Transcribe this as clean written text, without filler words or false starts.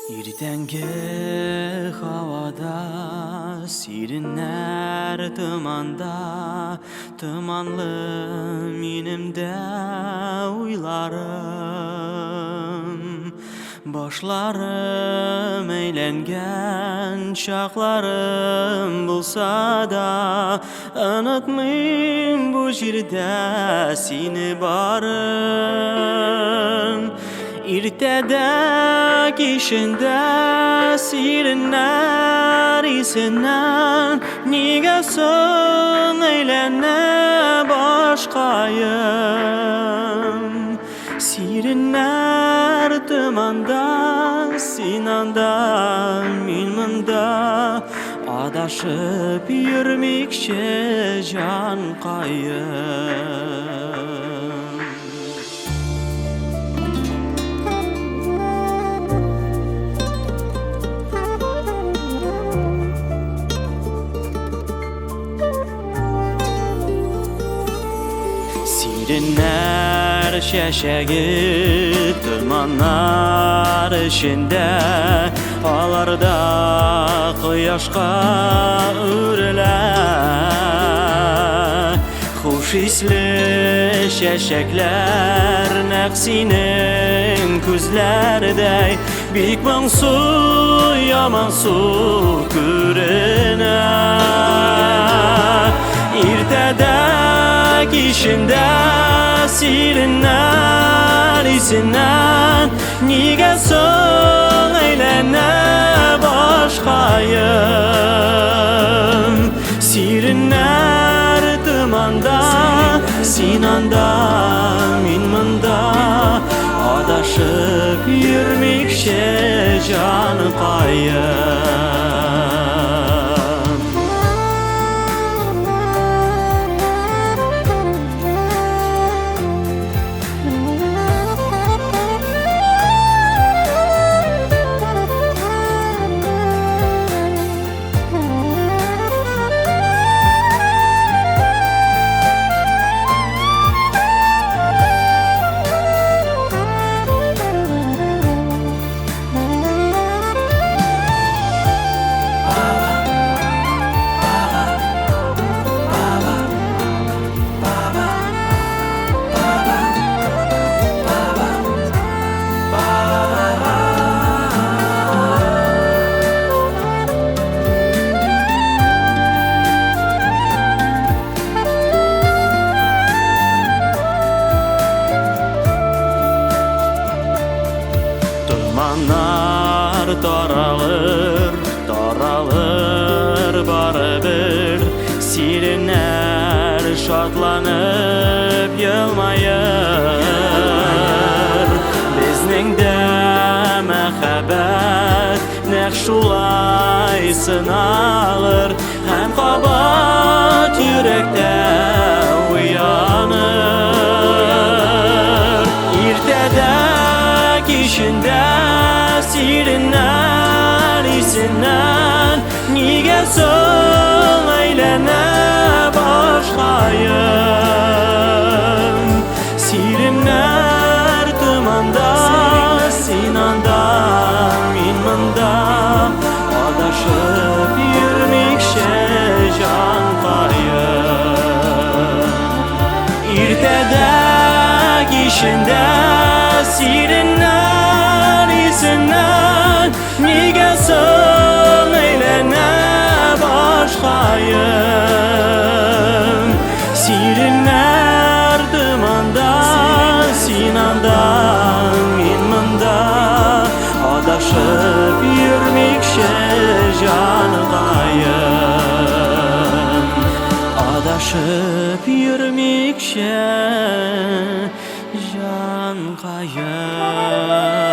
Irtengi havada, sirinler tımanda, tımanlı minimde uylarım. Başlarım eğlengen şaklarım bulsa da, unutmayım bu jirde seni barım. İrtedek işinde sirinler isinden, nigasın eylene başkayım. Sirinler tımanda, sinanda, minmanda, adaşıp yürmekçe can kayım. Sirinler şeşegi tırmanlar içinde, alarda kıyaşka ürler. Hoş isli şeşekler nefsinin küzlerde, büyük mansu yaman su kürener. İrtedek işinde sirinler isinden, nigasın eylene başkayım. Sirinler tımanda, sinanda, minmanda, adaşıp yürmekçe can kayım. Tırmanlar daralır, daralır barıbır. Sirinler şadlanıp yılmayır. Bizning de mehabbet nekşulay sınalır, hem kabat yürekte uyanır. İrtedek işinde sirinler isinden, nigasın eylene başkayım. Sirinler tımanda, sinanda, minmanda, adaşıp yürmekçe can kayım. İrtedek işinde sirinler isinden, nigasın eylene başkayım. Sirinler tımanda, sinanda, minmanda, adaşıp yürmekçe can kayım. Adaşıp yürmekçe can kayım.